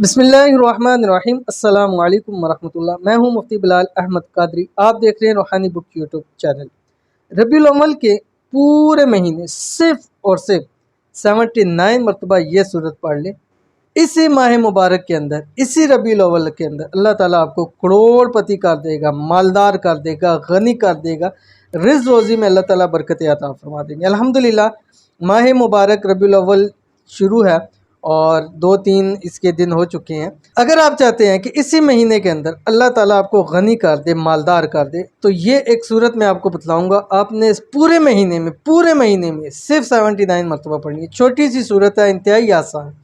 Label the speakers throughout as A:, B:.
A: बिस्मिल्लाहिर्रहमानिर्रहीम। अस्सलाम वालेकुम वरहमतुल्लाह। मैं हूं मुफ्ती बिलाल अहमद कादरी। आप देख रहे हैं रूहानी बुक यूट्यूब चैनल। रबीउल अव्वल के पूरे महीने सिर्फ और सिर्फ 79 मरतबा ये सूरत पढ़ लें। इसी माह मुबारक के अंदर, इसी रबीउल अव्वल के अंदर अल्लाह ताला आपको करोड़पति कर देगा, मालदार कर देगा, गनी कर देगा। रिज़्क़ रोज़ी में अल्लाह ताला बरकत अता फरमा देंगे। अल्हम्दुलिल्लाह, माह मुबारक रबीउल अव्वल शुरू है और 2-3 इसके दिन हो चुके हैं। अगर आप चाहते हैं कि इसी महीने के अंदर अल्लाह ताला आपको गनी कर दे, मालदार कर दे, तो ये एक सूरत मैं आपको बतलाऊंगा। आपने इस पूरे महीने में सिर्फ 79 मरतबा पढ़नी है। छोटी सी सूरत है, इंतहाई आसान।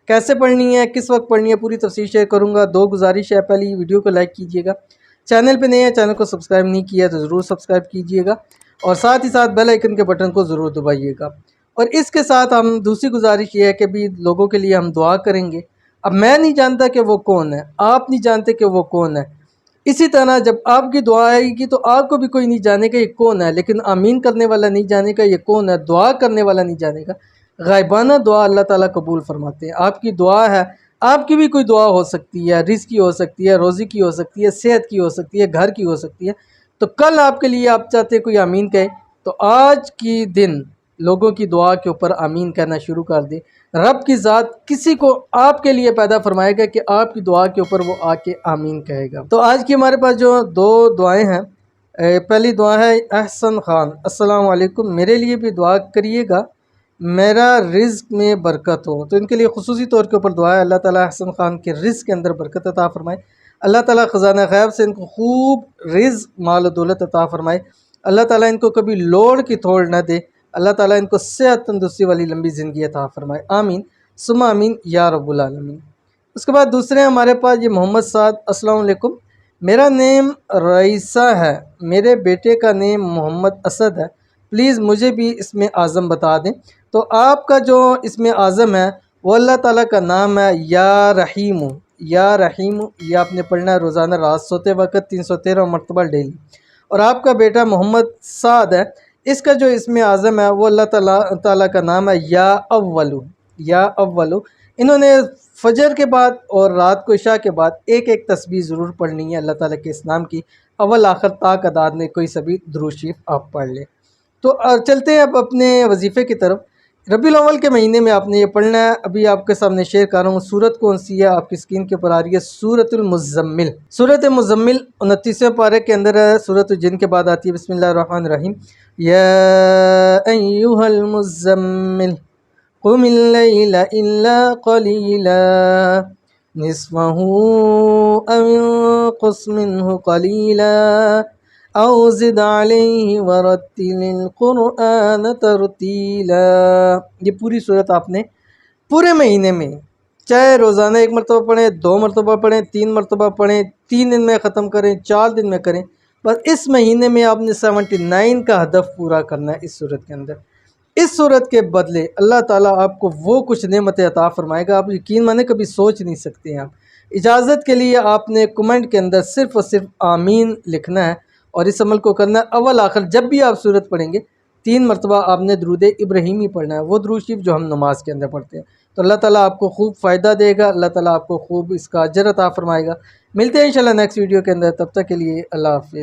A: कैसे पढ़नी है, किस वक्त पढ़नी है, पूरी तफसील शेयर करूँगा। 2 गुजारिश है। पहली वीडियो को लाइक कीजिएगा, चैनल पे नए हैं, चैनल को सब्सक्राइब नहीं किया तो ज़रूर सब्सक्राइब कीजिएगा और साथ ही साथ बेल आइकन के बटन को ज़रूर दबाइएगा। और इसके साथ हम दूसरी गुजारिश ये है कि भी लोगों के लिए हम दुआ करेंगे। अब मैं नहीं जानता कि वो कौन है, आप नहीं जानते कि वो कौन है। इसी तरह जब आपकी दुआ आएगी तो आपको भी कोई नहीं जानेगा ये कौन है, लेकिन आमीन करने वाला नहीं जानेगा ये कौन है, दुआ करने वाला नहीं जानेगा। गायबाना दुआ अल्लाह ताला कबूल फरमाते हैं। आपकी दुआ है, आपकी भी कोई दुआ हो सकती है, रिज़्क़ की हो सकती है, रोज़ी की हो सकती है, सेहत की हो सकती है, घर की हो सकती है। तो कल आपके लिए आप चाहते कोई आमीन कहे तो आज की दिन लोगों की दुआ के ऊपर आमीन कहना शुरू कर दे। रब की ज़ात किसी को आपके लिए पैदा फरमाएगा कि आपकी दुआ के ऊपर वो आके आमीन कहेगा। तो आज की हमारे पास जो 2 दुआएं हैं, पहली दुआ है अहसन खान, अस्सलाम वालेकुम, मेरे लिए भी दुआ करिएगा, मेरा रिज़्क़ में बरकत हो। तो इनके लिए खुसूसी तौर के ऊपर दुआ है, अल्लाह ताला अहसन खान के रिज़्क़ के अंदर बरकत अता फरमाए। अल्लाह ताला ख़ज़ाना गैब से इनको खूब रिज़्क़ माल दौलत अता फरमाए। अल्लाह ताला इनको कभी लोड़ की थोड़ न दे। अल्लाह ताला इनको सेहत तंदुरुस्ती वाली लंबी ज़िंदगी अता फरमाए। आमीन सुम्मा आमीन या रब्बुल आलमीन। उसके बाद दूसरे हमारे पास ये मोहम्मद साद, अस्सलाम वालेकुम, मेरा नेम रईसा है, मेरे बेटे का नेम मोहम्मद असद है, प्लीज़ मुझे भी इसमें आज़म बता दें। तो आपका जो इसमें आज़म है वो अल्लाह ताला का नाम है या रहीम। या रहीम ये आपने पढ़ना है रोज़ाना रात सोते वक्त 313 मरतबा डेली। और आपका बेटा मोहम्मद साद है, इसका जो इसमें आज़म है वो अल्लाह ताला का नाम है या अव्वलु। या अव्वलु इन्होंने फजर के बाद और रात को इशा के बाद एक एक तस्बीह ज़रूर पढ़नी है अल्लाह ताला के इस नाम की। अव्वल आखिर ताक अदाद में कोई सभी दुरूद शरीफ आप पढ़ लें। तो चलते हैं अब अपने वजीफ़े की तरफ। रबीउल अव्वल के महीने में आपने ये पढ़ना है। अभी आपके सामने शेयर कर रहा हूँ। सूरत कौन सी है, आपकी स्क्रीन के ऊपर आ रही है, सूरतुल मुज़म्मिल। सूरत मुज़म्मिल 29वें पारे के अंदर है। सूरत जिन के बाद आती है बिस्मिल्लाहिर्रहमानिर्रहीम, या अय्युहल मुज़म्मिल कुमिल लैला इल्ला क़लीला निस्फ़हु अव इंक़ुस मिन्हु क़लीला औ ज़िद अलैहि वरत्तिलिल क़ुरआन तरतीला। ये पूरी सूरत आपने पूरे महीने में, चाहे रोज़ाना 1 मरतबा पढ़ें, 2 मरतबा पढ़ें, 3 मरतबा पढ़ें, 3 दिन में ख़त्म करें, 4 दिन में करें, बस इस महीने में आपने 79 का हदफ पूरा करना है इस सूरत के अंदर। इस सूरत के बदले अल्लाह ताला आपको वो कुछ नेमतें अता फरमाएगा आप यकीन माने कभी सोच नहीं सकते हैं। आप इजाज़त के लिए आपने कमेंट के अंदर सिर्फ़ और सिर्फ आमीन लिखना है और इस अमल को करना है। अव्वल आखिर जब भी आप सूरत पढ़ेंगे 3 मरतबा आपने दरूद इब्राहीमी पढ़ना है, वो दरूद शरीफ जो हम नमाज के अंदर पढ़ते हैं। तो अल्लाह ताला आपको खूब फ़ायदा देगा, अल्लाह ताला आपको खूब इसका अजर अता फरमाएगा। मिलते हैं इंशाल्लाह नेक्स्ट वीडियो के अंदर, तब तक के लिए अल्लाह हाफ़िज़।